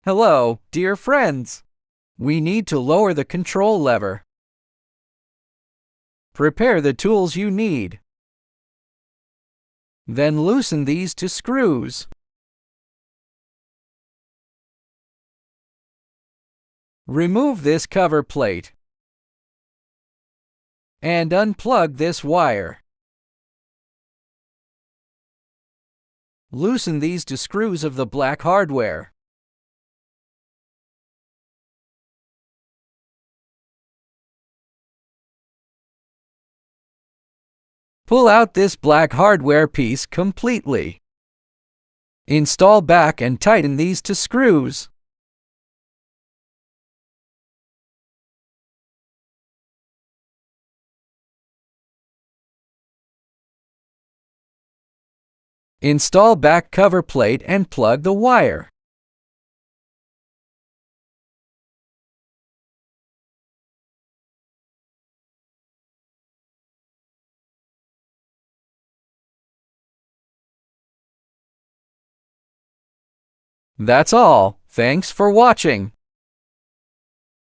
Hello, dear friends. We need to lower the control lever. Prepare the tools you need. Then loosen these two screws. Remove this cover plate. And unplug this wire. Loosen these two screws of the black hardware. Pull out this black hardware piece completely. Install back and tighten these two screws. Install back cover plate and plug the wire. That's all. Thanks for watching.